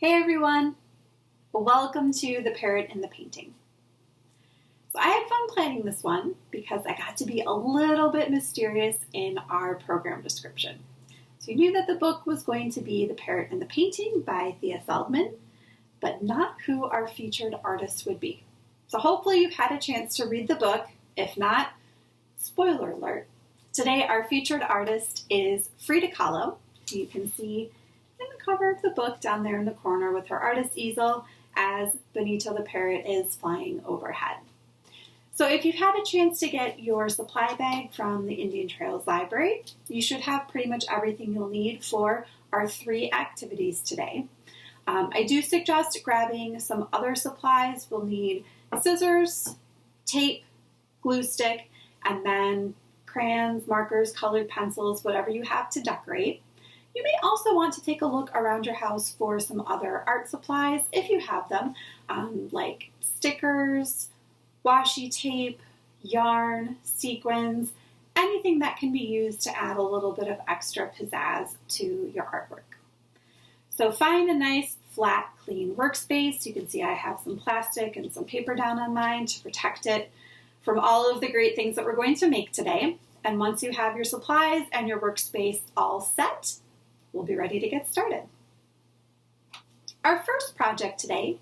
Hey everyone! Welcome to the Parrot and the Painting. So I had fun planning this one because I got to be a little bit mysterious in our program description. So you knew that the book was going to be The Parrot and the Painting by Thea Feldman, but not who our featured artist would be. So hopefully you've had a chance to read the book. If not, spoiler alert. Today our featured artist is Frida Kahlo, who you can see in the cover of the book down there in the corner with her artist easel as Bonito the parrot is flying overhead. So if you've had a chance to get your supply bag from the Indian Trails Library, you should have pretty much everything you'll need for our 3 activities today. I do suggest grabbing some other supplies. We'll need scissors, tape, glue stick, and then crayons, markers, colored pencils, whatever you have to decorate. You may also want to take a look around your house for some other art supplies if you have them, like stickers, washi tape, yarn, sequins, anything that can be used to add a little bit of extra pizzazz to your artwork. So find a nice, flat, clean workspace. You can see I have some plastic and some paper down on mine to protect it from all of the great things that we're going to make today. And once you have your supplies and your workspace all set, we'll be ready to get started. Our first project today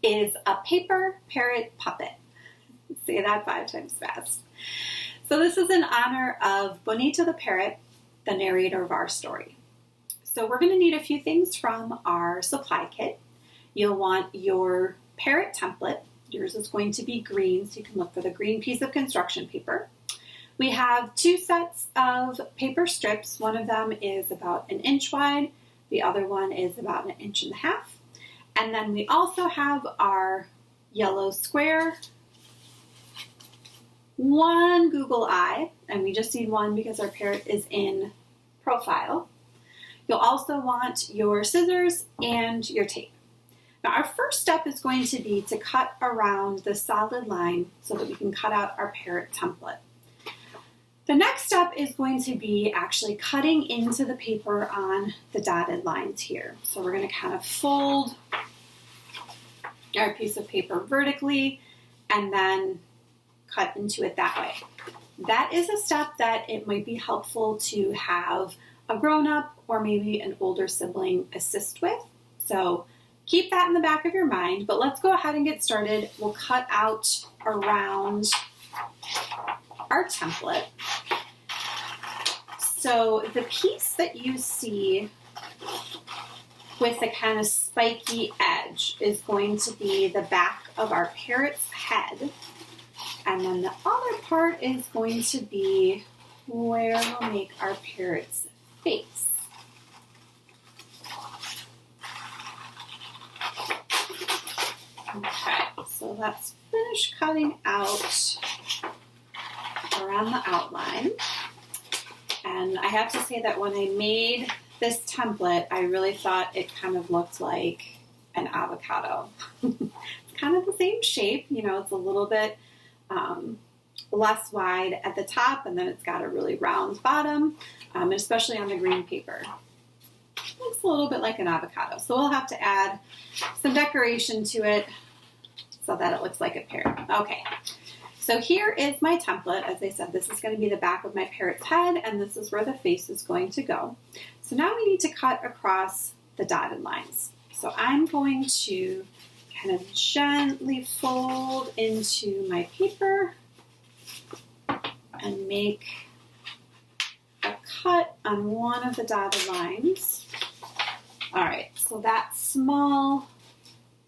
is a paper parrot puppet. Say that 5 times fast. So this is in honor of Bonito the parrot, the narrator of our story. So we're going to need a few things from our supply kit. You'll want your parrot template. Yours is going to be green, so you can look for the green piece of construction paper. We have 2 sets of paper strips. One of them is about 1 inch wide. The other one is about 1.5 inches. And then we also have our yellow square, 1 Google eye, and we just need 1 because our parrot is in profile. You'll also want your scissors and your tape. Now our first step is going to be to cut around the solid line so that we can cut out our parrot template. The next step is going to be actually cutting into the paper on the dotted lines here. So we're going to kind of fold our piece of paper vertically and then cut into it that way. That is a step that it might be helpful to have a grown-up or maybe an older sibling assist with. So keep that in the back of your mind, but let's go ahead and get started. We'll cut out around our template. So the piece that you see with the kind of spiky edge is going to be the back of our parrot's head. And then the other part is going to be where we'll make our parrot's face. Okay, so let's finish cutting out around the outline. And I have to say that when I made this template, I really thought it kind of looked like an avocado. It's kind of the same shape, you know, it's a little bit less wide at the top, and then it's got a really round bottom, especially on the green paper. It looks a little bit like an avocado. So we'll have to add some decoration to it so that it looks like a parrot. Okay. So here is my template. As I said, this is going to be the back of my parrot's head, and this is where the face is going to go. So now we need to cut across the dotted lines. So I'm going to kind of gently fold into my paper and make a cut on one of the dotted lines. All right, so that small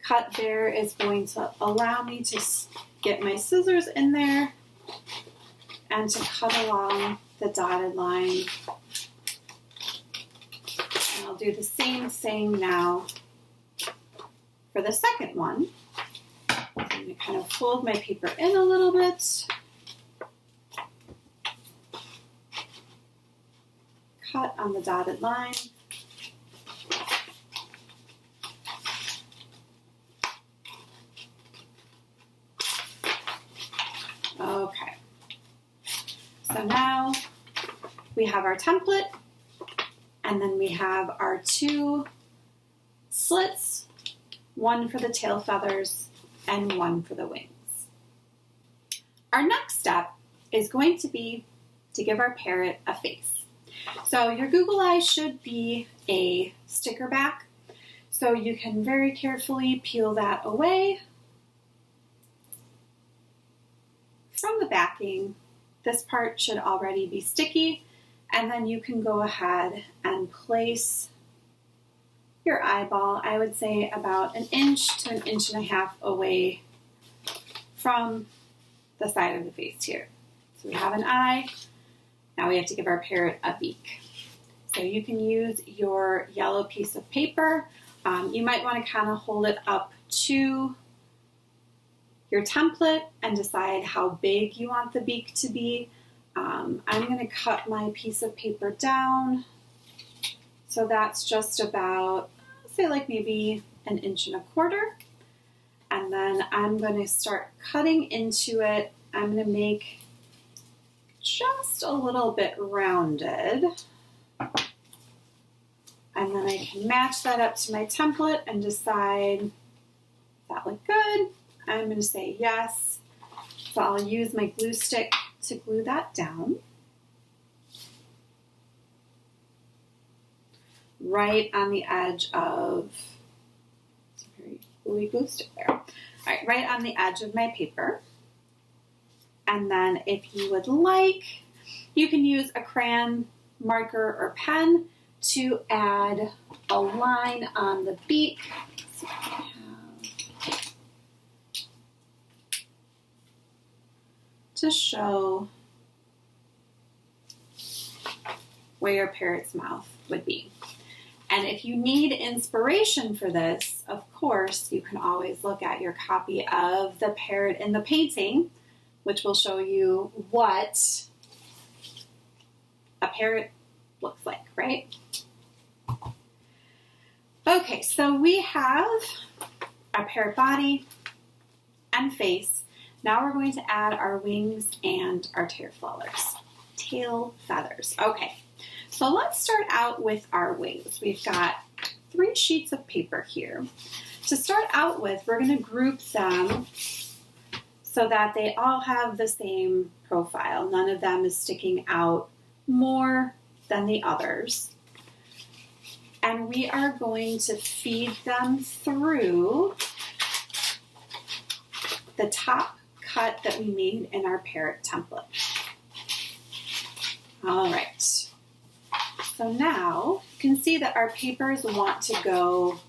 cut there is going to allow me to get my scissors in there and to cut along the dotted line. And I'll do the same thing now for the second one. I'm going to kind of fold my paper in a little bit. Cut on the dotted line. Okay, so now we have our template, and then we have our 2 slits one for the tail feathers, and one for the wings. Our next step is going to be to give our parrot a face. So your Google Eye should be a sticker back, so you can very carefully peel that away from the backing. This part should already be sticky, and then you can go ahead and place your eyeball, I would say about 1 inch to 1.5 inches away from the side of the face here. So we have an eye. Now we have to give our parrot a beak. So you can use your yellow piece of paper. You might want to kind of hold it up to your template and decide how big you want the beak to be. I'm going to cut my piece of paper down. So that's just about, say like maybe 1.25 inches. And then I'm going to start cutting into it. I'm going to make just a little bit rounded. And then I can match that up to my template and decide, does that look good? I'm going to say yes. So I'll use my glue stick to glue that down. Right on the edge of, it's a very gluey glue stick there. All right, right on the edge of my paper. And then if you would like, you can use a crayon, marker, or pen to add a line on the beak. So I have to show where your parrot's mouth would be. And if you need inspiration for this, of course, you can always look at your copy of The Parrot in the Painting, which will show you what a parrot looks like, right? Okay, so we have our parrot body and face. Now we're going to add our wings and our tail feathers. Okay, so let's start out with our wings. We've got 3 sheets of paper here. To start out with, we're going to group them so that they all have the same profile. None of them is sticking out more than the others. And we are going to feed them through the top cut that we made in our parrot template. All right. So now you can see that our papers want to go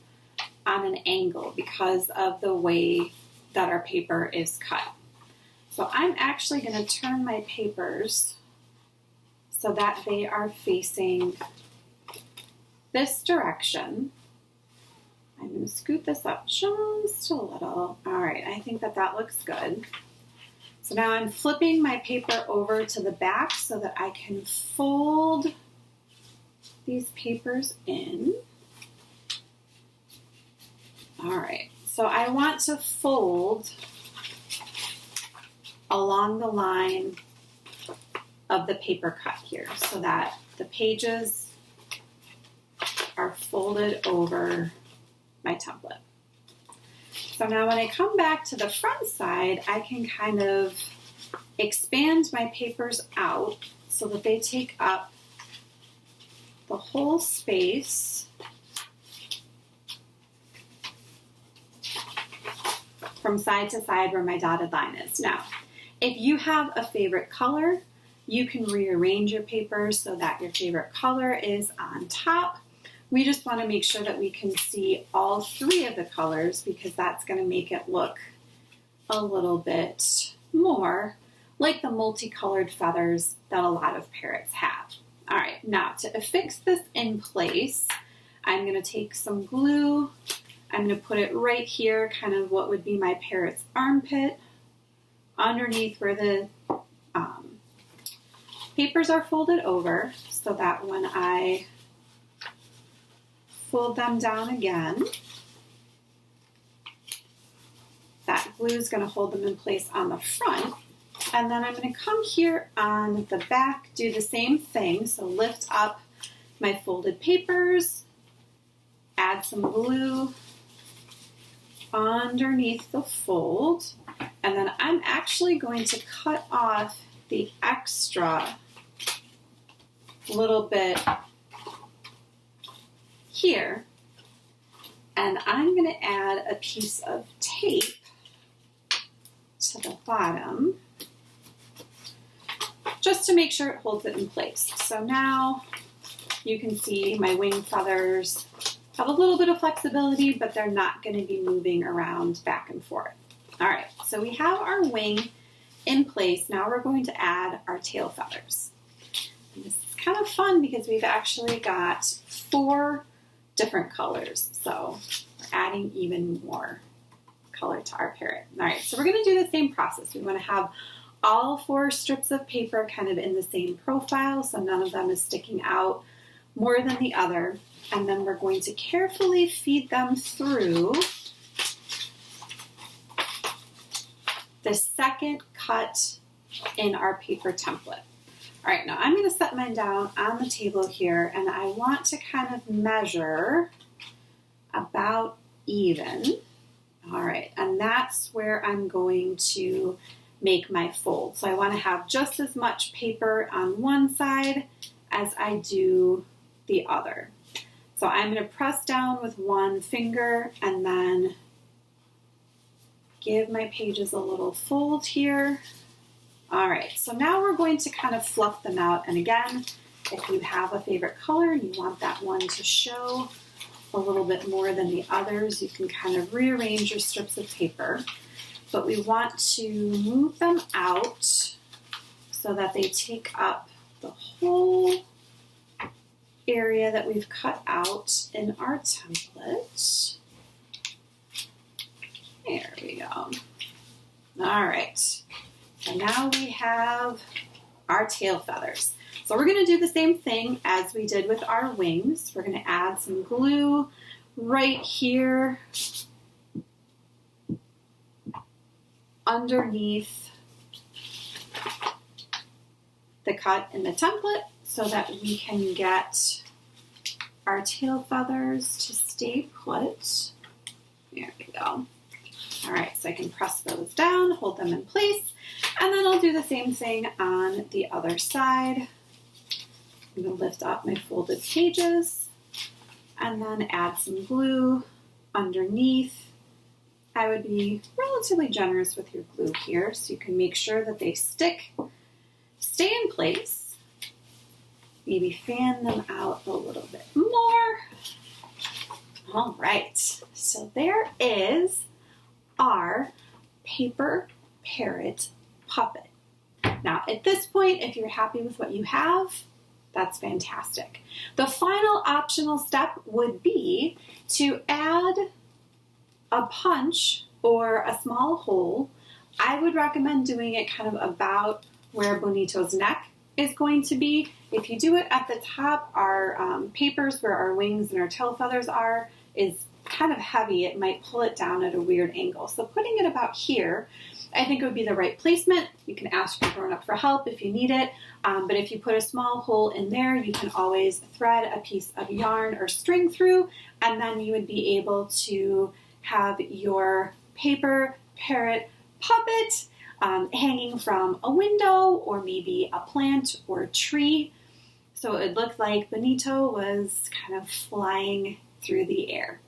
on an angle because of the way that our paper is cut. So I'm actually going to turn my papers so that they are facing this direction. I'm going to scoot this up just a little. All right, I think that looks good. So now I'm flipping my paper over to the back so that I can fold these papers in. All right, so I want to fold along the line of the paper cut here so that the pages are folded over my template. So now when I come back to the front side, I can kind of expand my papers out so that they take up the whole space from side to side where my dotted line is. Now, if you have a favorite color, you can rearrange your papers so that your favorite color is on top. We just want to make sure that we can see all 3 of the colors because that's going to make it look a little bit more like the multicolored feathers that a lot of parrots have. All right, now to affix this in place, I'm going to take some glue. I'm going to put it right here, kind of what would be my parrot's armpit, underneath where the papers are folded over, so that when I fold them down again, that glue is going to hold them in place on the front. And then I'm going to come here on the back, do the same thing. So lift up my folded papers, add some glue underneath the fold, and then I'm actually going to cut off the extra little bit here, and I'm going to add a piece of tape to the bottom just to make sure it holds it in place. So now you can see my wing feathers have a little bit of flexibility, but they're not going to be moving around back and forth. All right, so we have our wing in place. Now we're going to add our tail feathers. And this is kind of fun because we've actually got 4 different colors. So we're adding even more color to our parrot. All right, so we're going to do the same process. We want to have all 4 strips of paper kind of in the same profile, so none of them is sticking out more than the other. And then we're going to carefully feed them through the second cut in our paper template. All right, now I'm going to set mine down on the table here, and I want to kind of measure about even. All right, and that's where I'm going to make my fold. So I want to have just as much paper on one side as I do the other. So I'm going to press down with one finger and then give my pages a little fold here. All right, so now we're going to kind of fluff them out. And again, if you have a favorite color and you want that one to show a little bit more than the others, you can kind of rearrange your strips of paper. But we want to move them out so that they take up the whole area that we've cut out in our template. There we go. All right, so now we have our tail feathers. So we're going to do the same thing as we did with our wings. We're going to add some glue right here underneath the cut in the template so that we can get our tail feathers to stay put. There we go. All right, so I can press those down, hold them in place, and then I'll do the same thing on the other side. I'm going to lift up my folded pages and then add some glue underneath. I would be relatively generous with your glue here so you can make sure that they stay in place. Maybe fan them out a little bit more. All right, so there is our paper parrot puppet. Now, at this point, if you're happy with what you have, that's fantastic. The final optional step would be to add a punch or a small hole. I would recommend doing it kind of about where Bonito's neck is going to be. If you do it at the top, our papers where our wings and our tail feathers are is kind of heavy. It might pull it down at a weird angle. So putting it about here, I think it would be the right placement. You can ask your grown-up for help if you need it. But if you put a small hole in there, you can always thread a piece of yarn or string through, and then you would be able to have your paper parrot puppet hanging from a window or maybe a plant or a tree. So it looked like Bonito was kind of flying through the air.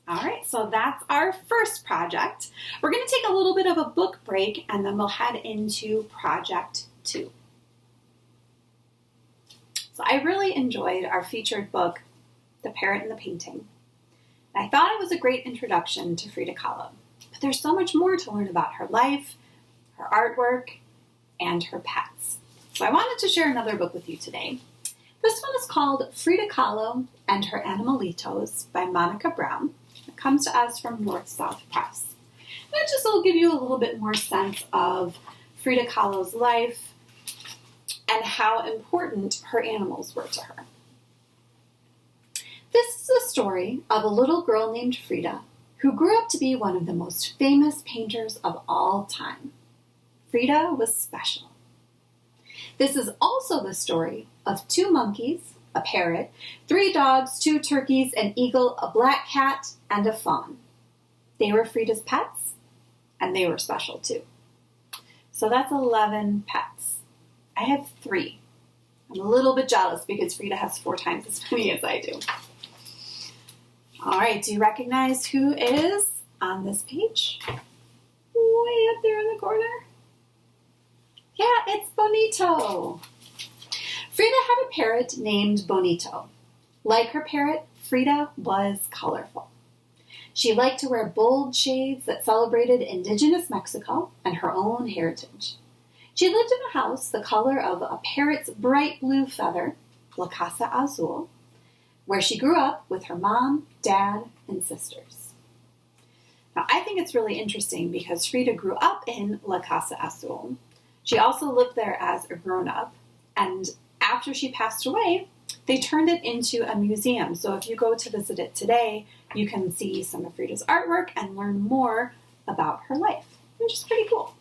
All right, so that's our first project. We're going to take a little bit of a book break and then we'll head into project 2. So I really enjoyed our featured book, The Parrot and the Painting. I thought it was a great introduction to Frida Kahlo, but there's so much more to learn about her life, her artwork, and her pets. So I wanted to share another book with you today. This one is called Frida Kahlo and Her Animalitos by Monica Brown. It comes to us from North South Press. And it just will give you a little bit more sense of Frida Kahlo's life and how important her animals were to her. This is the story of a little girl named Frida who grew up to be one of the most famous painters of all time. Frida was special. This is also the story of 2 monkeys, a parrot, 3 dogs, 2 turkeys, an eagle, a black cat, and a fawn. They were Frida's pets, and they were special too. So that's 11 pets. I have 3. I'm a little bit jealous because Frida has 4 times as many as I do. All right, do you recognize who is on this page? Way up there in the corner. Yeah, it's Bonito. Frida had a parrot named Bonito. Like her parrot, Frida was colorful. She liked to wear bold shades that celebrated indigenous Mexico and her own heritage. She lived in a house the color of a parrot's bright blue feather, La Casa Azul, where she grew up with her mom, dad, and sisters. Now, I think it's really interesting because Frida grew up in La Casa Azul. She also lived there as a grown-up, and after she passed away, they turned it into a museum. So if you go to visit it today, you can see some of Frida's artwork and learn more about her life, which is pretty cool.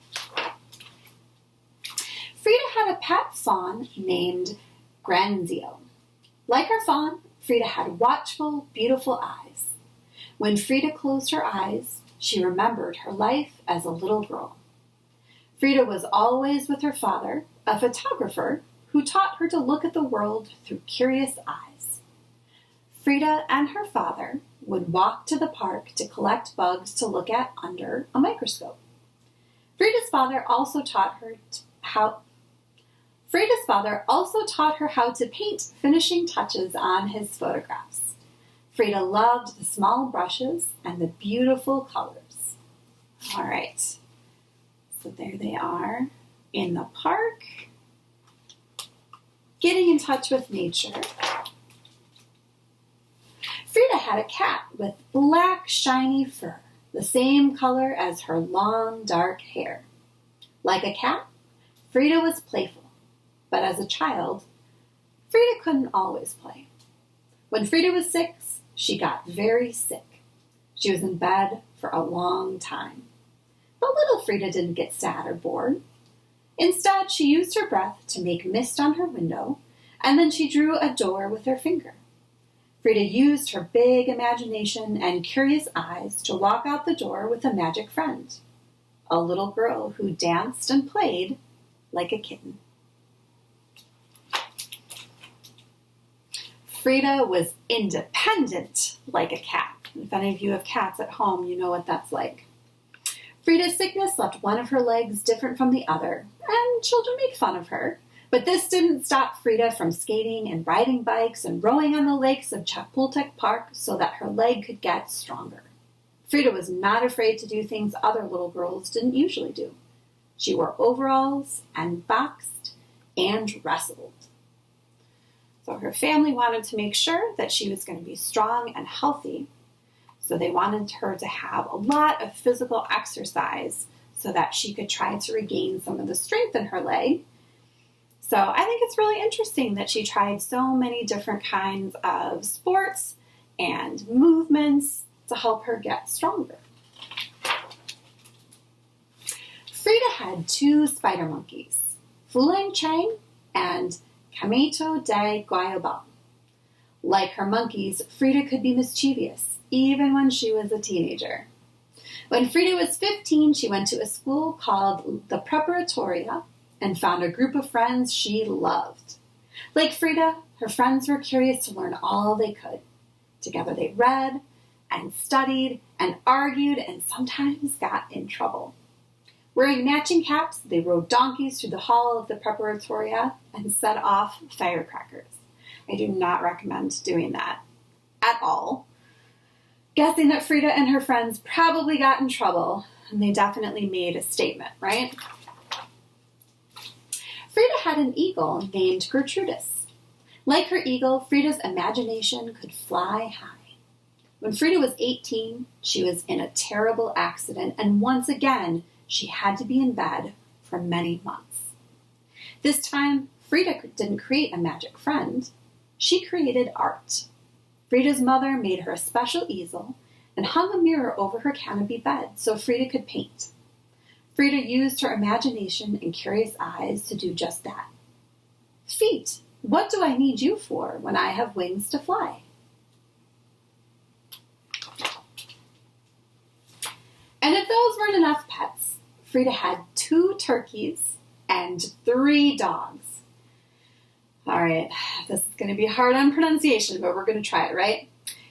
Frida had a pet fawn named Granzio. Like her fawn, Frida had watchful, beautiful eyes. When Frida closed her eyes, she remembered her life as a little girl. Frida was always with her father, a photographer, who taught her to look at the world through curious eyes. Frida and her father would walk to the park to collect bugs to look at under a microscope. Frida's father also taught her how to paint finishing touches on his photographs. Frida loved the small brushes and the beautiful colors. All right, so there they are in the park, getting in touch with nature. Frida had a cat with black, shiny fur, the same color as her long, dark hair. Like a cat, Frida was playful, but as a child, Frida couldn't always play. When Frida was 6, she got very sick. She was in bed for a long time. But little Frida didn't get sad or bored. Instead, she used her breath to make mist on her window, and then she drew a door with her finger. Frida used her big imagination and curious eyes to walk out the door with a magic friend, a little girl who danced and played like a kitten. Frida was independent like a cat. If any of you have cats at home, you know what that's like. Frida's sickness left one of her legs different from the other, and children made fun of her. But this didn't stop Frida from skating and riding bikes and rowing on the lakes of Chapultepec Park so that her leg could get stronger. Frida was not afraid to do things other little girls didn't usually do. She wore overalls and boxed and wrestled. So her family wanted to make sure that she was going to be strong and healthy. So they wanted her to have a lot of physical exercise so that she could try to regain some of the strength in her leg. So I think it's really interesting that she tried so many different kinds of sports and movements to help her get stronger. Frida had 2 spider monkeys, Fulang Chang and Camito de Guayabal. Like her monkeys, Frida could be mischievous, even when she was a teenager. When Frida was 15, she went to a school called the Preparatoria and found a group of friends she loved. Like Frida, her friends were curious to learn all they could. Together they read and studied and argued and sometimes got in trouble. Wearing matching caps, they rode donkeys through the hall of the Preparatoria and set off firecrackers. I do not recommend doing that at all. Guessing that Frida and her friends probably got in trouble, and they definitely made a statement, right? Frida had an eagle named Gertrudis. Like her eagle, Frida's imagination could fly high. When Frida was 18, she was in a terrible accident, and once again, she had to be in bed for many months. This time, Frida didn't create a magic friend. She created art. Frida's mother made her a special easel and hung a mirror over her canopy bed so Frida could paint. Frida used her imagination and curious eyes to do just that. Feet, what do I need you for when I have wings to fly? And if those weren't enough pets, Frida had 2 turkeys and 3 dogs. All right, this is going to be hard on pronunciation, but we're going to try it, right?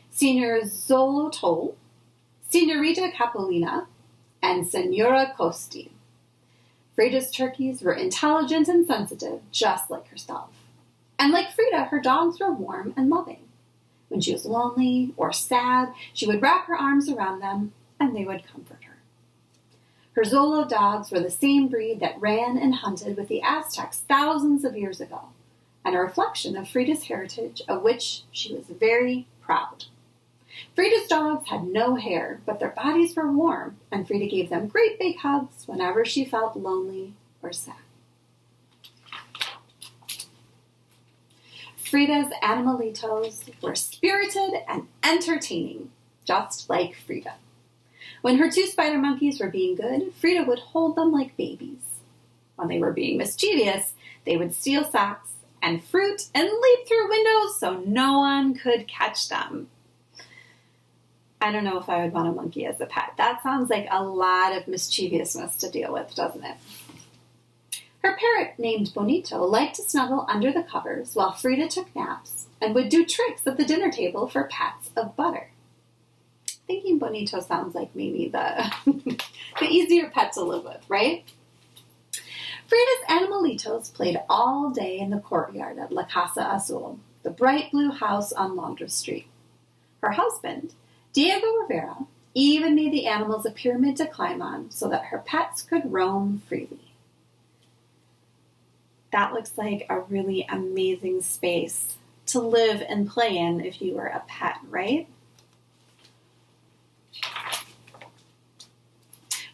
Signor Zolotol, Signorita Capolina, and Signora Costi. Frida's turkeys were intelligent and sensitive, just like herself. And like Frida, her dogs were warm and loving. When she was lonely or sad, she would wrap her arms around them, and they would comfort her. Her Zolo dogs were the same breed that ran and hunted with the Aztecs thousands of years ago, and a reflection of Frida's heritage, of which she was very proud. Frida's dogs had no hair, but their bodies were warm, and Frida gave them great big hugs whenever she felt lonely or sad. Frida's Animalitos were spirited and entertaining, just like Frida. When her 2 spider monkeys were being good, Frida would hold them like babies. When they were being mischievous, they would steal socks and fruit and leap through windows so no one could catch them. I don't know if I would want a monkey as a pet. That sounds like a lot of mischievousness to deal with, doesn't it? Her parrot, named Bonito, liked to snuggle under the covers while Frida took naps and would do tricks at the dinner table for pats of butter. Thinking Bonito sounds like maybe the easier pet to live with, right? Frida's Animalitos played all day in the courtyard at La Casa Azul, the bright blue house on Londres Street. Her husband, Diego Rivera, even made the animals a pyramid to climb on so that her pets could roam freely. That looks like a really amazing space to live and play in if you were a pet, right?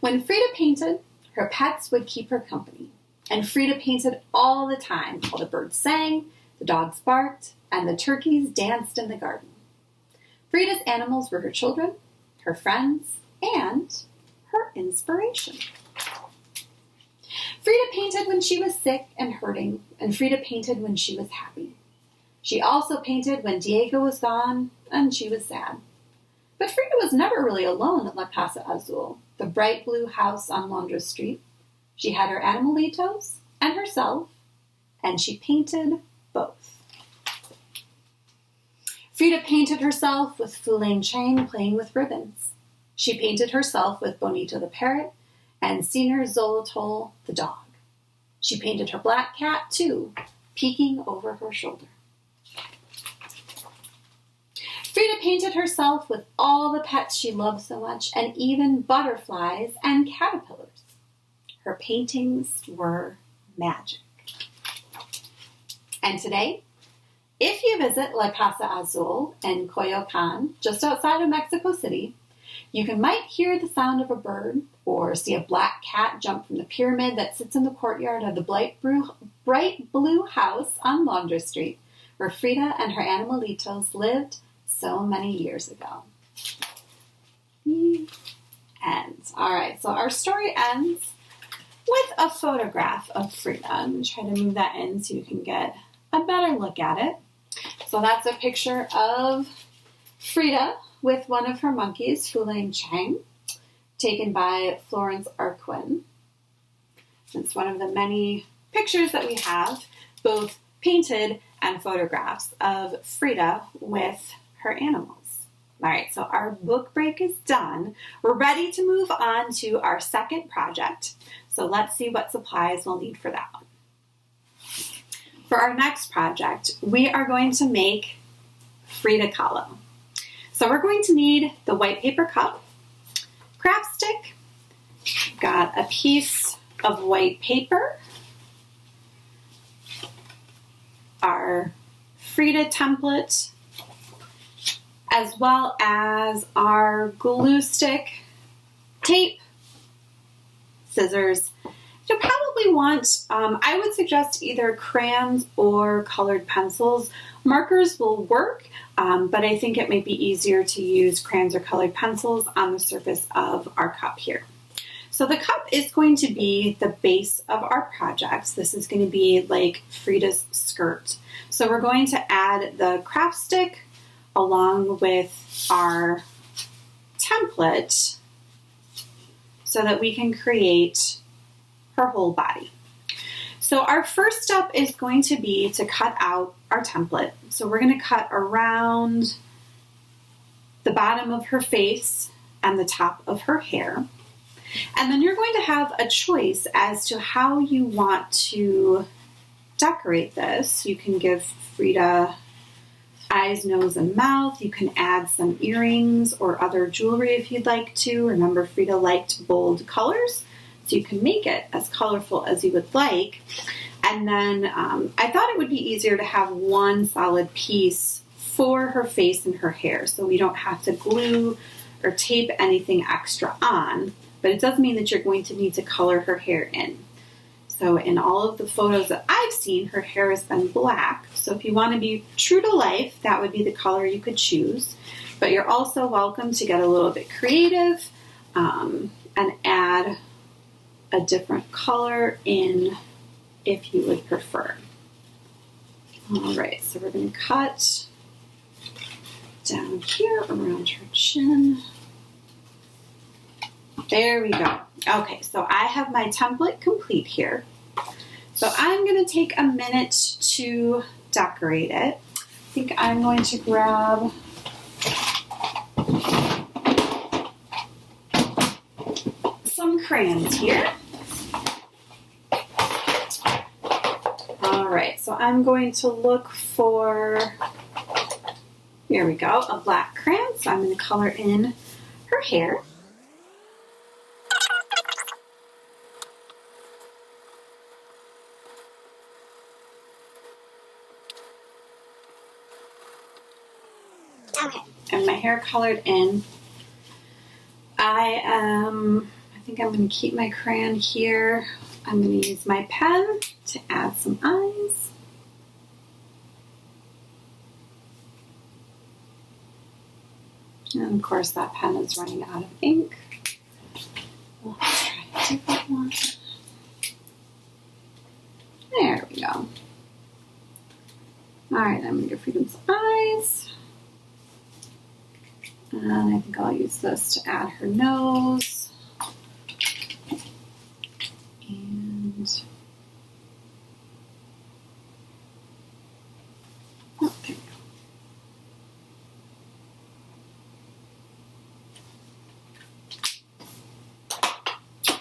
When Frida painted, her pets would keep her company. And Frida painted all the time while the birds sang, the dogs barked, and the turkeys danced in the garden. Frida's animals were her children, her friends, and her inspiration. Frida painted when she was sick and hurting, and Frida painted when she was happy. She also painted when Diego was gone and she was sad. But Frida was never really alone at La Casa Azul, the bright blue house on Londres Street. She had her Animalitos and herself, and she painted both. Frida painted herself with Fulane Chang playing with ribbons. She painted herself with Bonito the parrot and Signor Zolotol the dog. She painted her black cat, too, peeking over her shoulder. Frida painted herself with all the pets she loved so much, and even butterflies and caterpillars. Her paintings were magic. And today, if you visit La Casa Azul in Coyoacan, just outside of Mexico City, you might hear the sound of a bird or see a black cat jump from the pyramid that sits in the courtyard of the bright blue house on Londres Street, where Frida and her Animalitos lived so many years ago. And all right, so our story ends with a photograph of Frida. I'm going to try to move that in so you can get a better look at it. So that's a picture of Frida with one of her monkeys, Fulane Chang, taken by Florence Arquin. It's one of the many pictures that we have, both painted and photographs of Frida with her animals. All right, so our book break is done. We're ready to move on to our second project. So let's see what supplies we'll need for that one. For our next project, we are going to make Frida Kahlo. So we're going to need the white paper cup, craft stick, got a piece of white paper, our Frida template, as well as our glue stick, tape, scissors. You'll probably want, I would suggest either crayons or colored pencils. Markers will work, but I think it might be easier to use crayons or colored pencils on the surface of our cup here. So the cup is going to be the base of our project. This is going to be like Frida's skirt. So we're going to add the craft stick along with our template so that we can create her whole body. So our first step is going to be to cut out our template. So we're going to cut around the bottom of her face and the top of her hair. And then you're going to have a choice as to how you want to decorate this. You can give Frida eyes, nose, and mouth. You can add some earrings or other jewelry if you'd like to. Remember, Frida liked bold colors, so you can make it as colorful as you would like. And then I thought it would be easier to have one solid piece for her face and her hair, so we don't have to glue or tape anything extra on. But it does mean that you're going to need to color her hair in. So in all of the photos that I've seen, her hair has been black. So if you want to be true to life, that would be the color you could choose. But you're also welcome to get a little bit creative and add a different color in if you would prefer. All right, so we're going to cut down here around her chin. There we go. Okay, so I have my template complete here. So I'm going to take a minute to decorate it. I think I'm going to grab some crayons here. All right, so I'm going to look for, here we go, a black crayon. So I'm going to color in her hair. Okay, and my hair colored in. I think I'm going to keep my crayon here. I'm going to use my pen to add some eyes. And of course that pen is running out of ink. We'll try a different one. There we go. All right, I'm going to give Frida some eyes. And I think I'll use this to add her nose. And oh, there we go.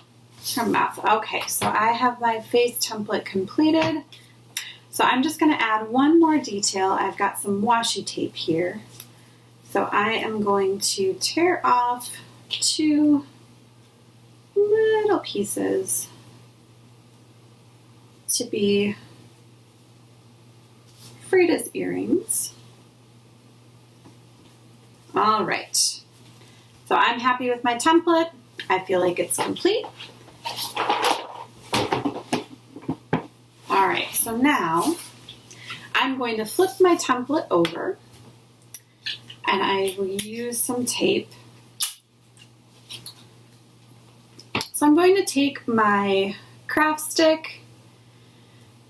Her mouth. Okay, so I have my face template completed. So I'm just going to add one more detail. I've got some washi tape here. So I am going to tear off 2 little pieces to be Frida's earrings. All right. So I'm happy with my template. I feel like it's complete. All right, so now I'm going to flip my template over. And I will use some tape. So I'm going to take my craft stick.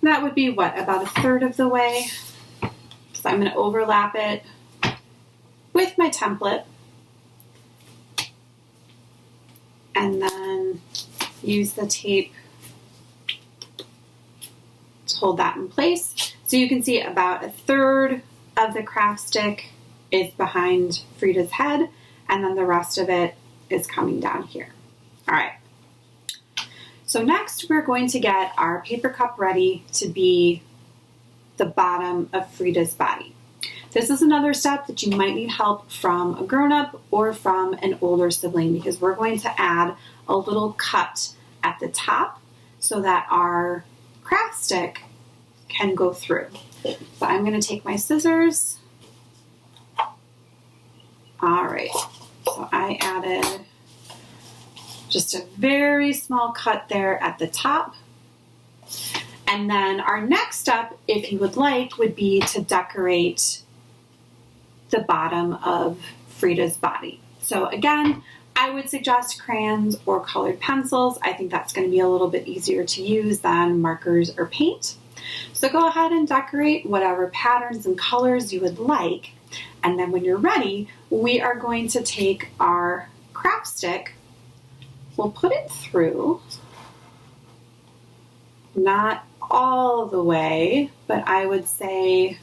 That would be what, about 1/3 of the way. So I'm going to overlap it with my template. And then use the tape to hold that in place. So you can see about 1/3 of the craft stick is behind Frida's head, and then the rest of it is coming down here. All right. So next we're going to get our paper cup ready to be the bottom of Frida's body. This is another step that you might need help from a grown-up or from an older sibling, because we're going to add a little cut at the top so that our craft stick can go through. So I'm going to take my scissors. All right, so I added just a very small cut there at the top. And then our next step, if you would like, would be to decorate the bottom of Frida's body. So again, I would suggest crayons or colored pencils. I think that's going to be a little bit easier to use than markers or paint. So go ahead and decorate whatever patterns and colors you would like. And then when you're ready, we are going to take our craft stick, we'll put it through, not all the way, but I would say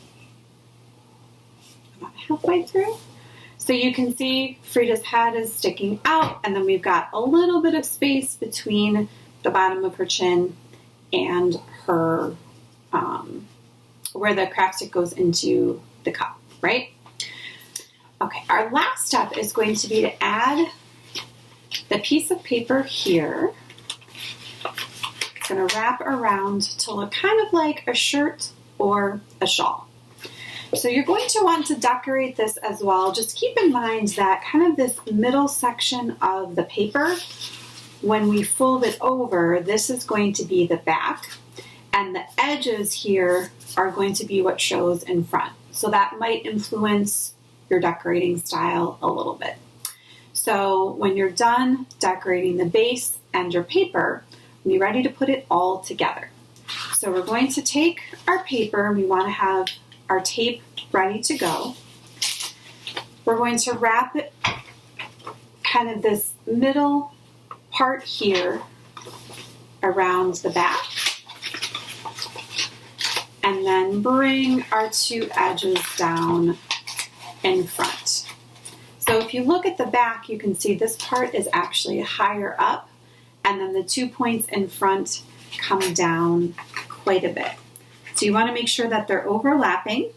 about halfway through. So you can see Frida's head is sticking out, and then we've got a little bit of space between the bottom of her chin and her, where the craft stick goes into the cup, right? Okay, our last step is going to be to add the piece of paper here. It's going to wrap around to look kind of like a shirt or a shawl. So you're going to want to decorate this as well. Just keep in mind that kind of this middle section of the paper, when we fold it over, this is going to be the back, and the edges here are going to be what shows in front. So that might influence your decorating style a little bit. So when you're done decorating the base and your paper, be ready to put it all together. So we're going to take our paper, and we want to have our tape ready to go. We're going to wrap it kind of this middle part here around the back, and then bring our two edges down in front. So if you look at the back, you can see this part is actually higher up, and then the 2 points in front come down quite a bit. So you want to make sure that they're overlapping.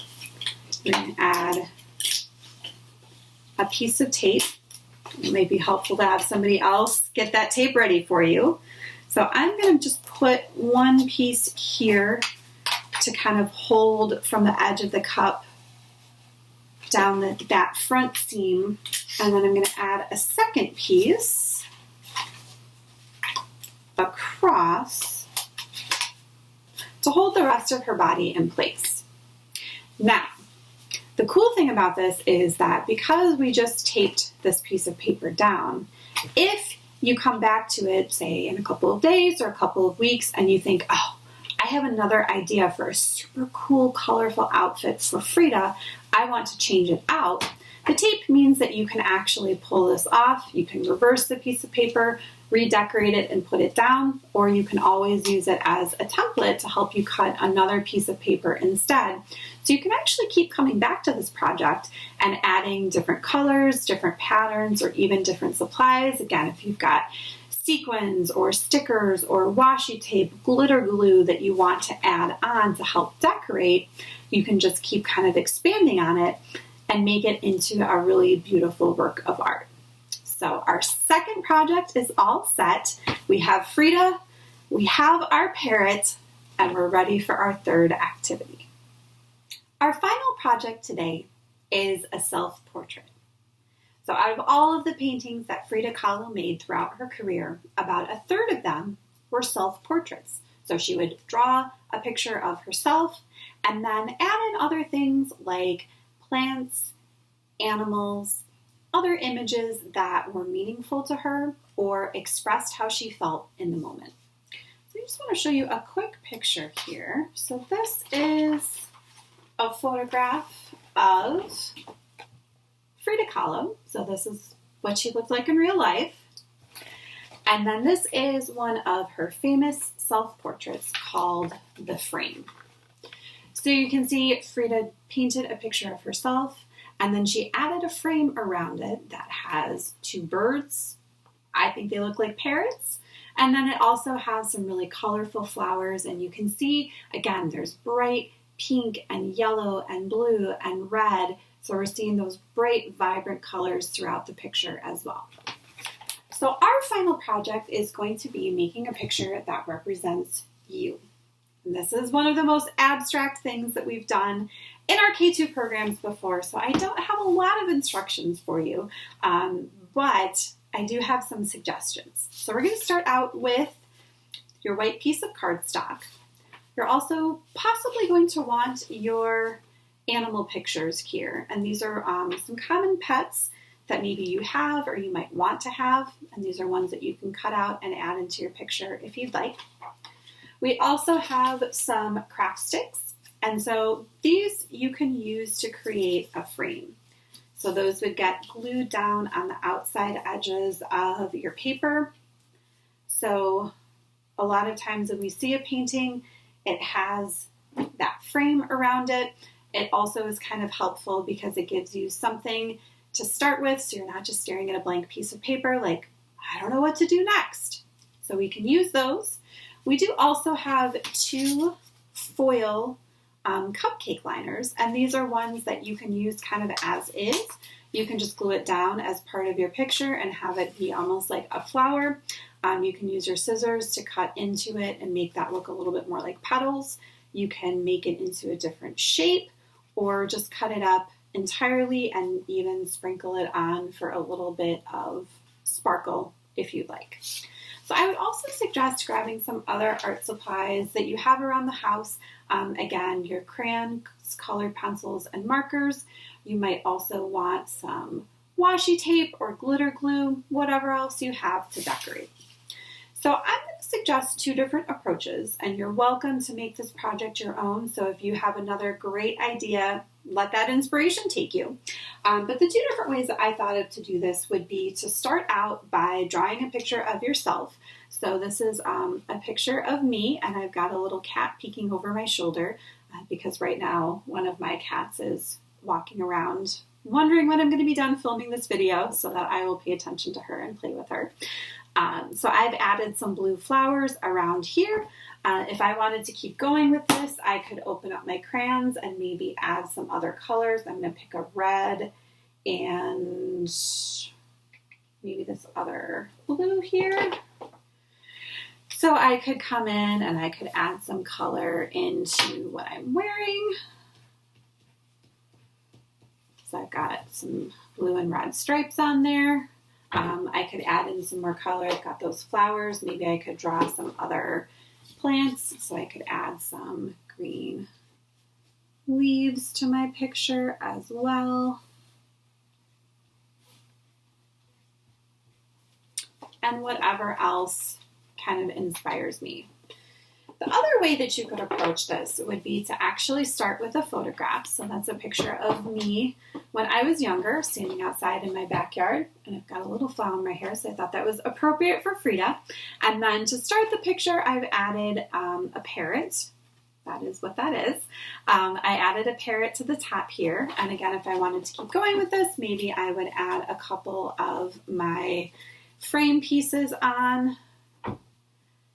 We're going to add a piece of tape. It might be helpful to have somebody else get that tape ready for you. So I'm going to just put one piece here to kind of hold from the edge of the cup down that front seam, and then I'm going to add a second piece across to hold the rest of her body in place. Now, the cool thing about this is that because we just taped this piece of paper down, if you come back to it, say in a couple of days or a couple of weeks, and you think, oh, I have another idea for a super cool, colorful outfit for Frida, I want to change it out. The tape means that you can actually pull this off. You can reverse the piece of paper, redecorate it, and put it down, or you can always use it as a template to help you cut another piece of paper instead. So you can actually keep coming back to this project and adding different colors, different patterns, or even different supplies. Again, if you've got sequins or stickers or washi tape, glitter glue that you want to add on to help decorate, you can just keep kind of expanding on it and make it into a really beautiful work of art. So our second project is all set. We have Frida, we have our parrot, and we're ready for our third activity. Our final project today is a self-portrait. So out of all of the paintings that Frida Kahlo made throughout her career, about a third of them were self-portraits. So she would draw a picture of herself and then add in other things like plants, animals, other images that were meaningful to her or expressed how she felt in the moment. So I just want to show you a quick picture here. So this is a photograph of Frida Kahlo. So this is what she looked like in real life. And then this is one of her famous self-portraits called The Frame. So you can see Frida painted a picture of herself, and then she added a frame around it that has two birds. I think they look like parrots. And then it also has some really colorful flowers, and you can see, again, there's bright pink and yellow and blue and red. So we're seeing those bright, vibrant colors throughout the picture as well. So our final project is going to be making a picture that represents you. And this is one of the most abstract things that we've done in our K2 programs before, so I don't have a lot of instructions for you, but I do have some suggestions. So we're going to start out with your white piece of cardstock. You're also possibly going to want your animal pictures here, and these are some common pets that maybe you have or you might want to have, and these are ones that you can cut out and add into your picture if you'd like. We also have some craft sticks, and so these you can use to create a frame. So those would get glued down on the outside edges of your paper, So a lot of times when we see a painting, it has that frame around it. It also is kind of helpful because it gives you something to start with, so you're not just staring at a blank piece of paper like, I don't know what to do next. So we can use those. We do also have 2 foil cupcake liners, and these are ones that you can use kind of as is. You can just glue it down as part of your picture and have it be almost like a flower. You can use your scissors to cut into it and make that look a little bit more like petals. You can make it into a different shape or just cut it up entirely and even sprinkle it on for a little bit of sparkle if you'd like. So I would also suggest grabbing some other art supplies that you have around the house. Again, your crayons, colored pencils, and markers. You might also want some washi tape or glitter glue, whatever else you have to decorate. So I'm going to suggest 2 different approaches, and you're welcome to make this project your own. So if you have another great idea, let that inspiration take you. But the 2 different ways that I thought of to do this would be to start out by drawing a picture of yourself. So this is a picture of me, and I've got a little cat peeking over my shoulder because right now one of my cats is walking around wondering when I'm going to be done filming this video so that I will pay attention to her and play with her. So I've added some blue flowers around here. If I wanted to keep going with this, I could open up my crayons and maybe add some other colors. I'm going to pick a red and maybe this other blue here. So I could come in and I could add some color into what I'm wearing. So I've got some blue and red stripes on there. I could add in some more color. I've got those flowers. Maybe I could draw some other plants. So I could add some green leaves to my picture as well. And whatever else kind of inspires me. The other way that you could approach this would be to actually start with a photograph. So that's a picture of me when I was younger, standing outside in my backyard. And I've got a little flower in my hair, so I thought that was appropriate for Frida. And then to start the picture, I've added a parrot. That is what that is. I added a parrot to the top here. And again, if I wanted to keep going with this, maybe I would add a couple of my frame pieces on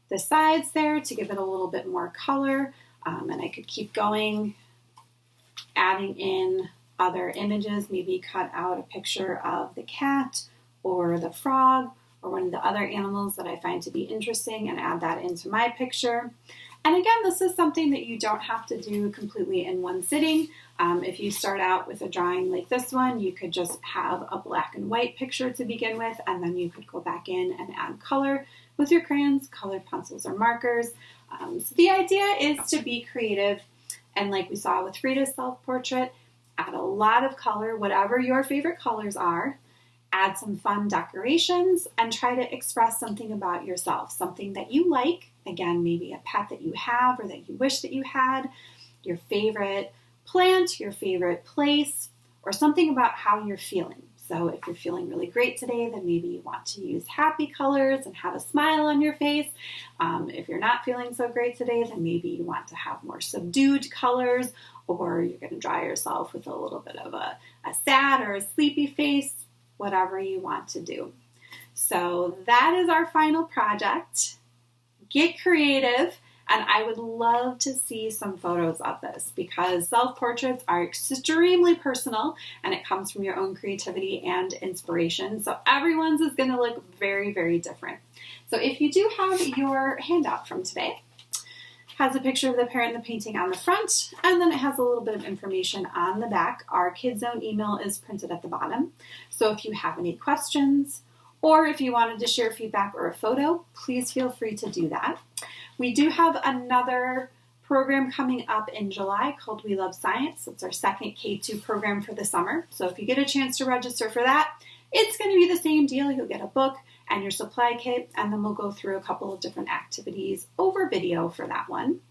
the sides there to give it a little bit more color. And I could keep going, adding in other images, maybe cut out a picture of the cat or the frog or one of the other animals that I find to be interesting and add that into my picture. And again, this is something that you don't have to do completely in one sitting. If you start out with a drawing like this one, you could just have a black and white picture to begin with, and then you could go back in and add color with your crayons, colored pencils, or markers. So the idea is to be creative, and like we saw with Frida's self-portrait, add a lot of color, whatever your favorite colors are, add some fun decorations, and try to express something about yourself, something that you like. Again, maybe a pet that you have or that you wish that you had, your favorite plant, your favorite place, or something about how you're feeling. So if you're feeling really great today, then maybe you want to use happy colors and have a smile on your face. If you're not feeling so great today, then maybe you want to have more subdued colors, or you're going to draw yourself with a little bit of a sad or a sleepy face, whatever you want to do. So that is our final project. Get creative. And I would love to see some photos of this because self-portraits are extremely personal and it comes from your own creativity and inspiration. So everyone's is going to look very, very different. So if you do have your handout from today, it has a picture of the parrot and the painting on the front, and then it has a little bit of information on the back. Our Kids Zone email is printed at the bottom. So if you have any questions, or if you wanted to share feedback or a photo, please feel free to do that. We do have another program coming up in July called We Love Science. It's our second K2 program for the summer. So if you get a chance to register for that, it's going to be the same deal. You'll get a book and your supply kit, and then we'll go through a couple of different activities over video for that one.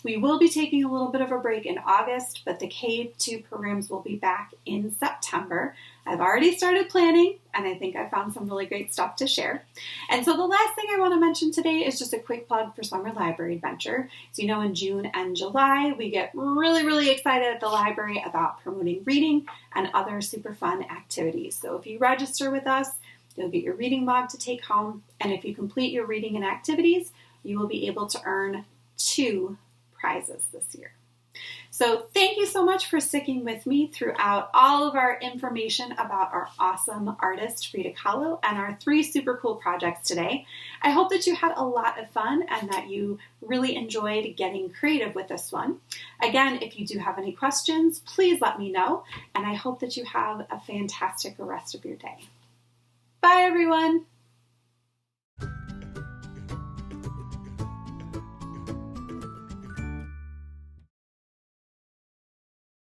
We will be taking a little bit of a break in August, but the K2 programs will be back in September. I've already started planning, and I think I found some really great stuff to share. And so the last thing I want to mention today is just a quick plug for Summer Library Adventure. So in June and July, we get really excited at the library about promoting reading and other super fun activities. So if you register with us, you'll get your reading log to take home, and if you complete your reading and activities, you will be able to earn 2 prizes this year. So thank you so much for sticking with me throughout all of our information about our awesome artist, Frida Kahlo, and our 3 super cool projects today. I hope that you had a lot of fun and that you really enjoyed getting creative with this one. Again, if you do have any questions, please let me know, and I hope that you have a fantastic rest of your day. Bye, everyone.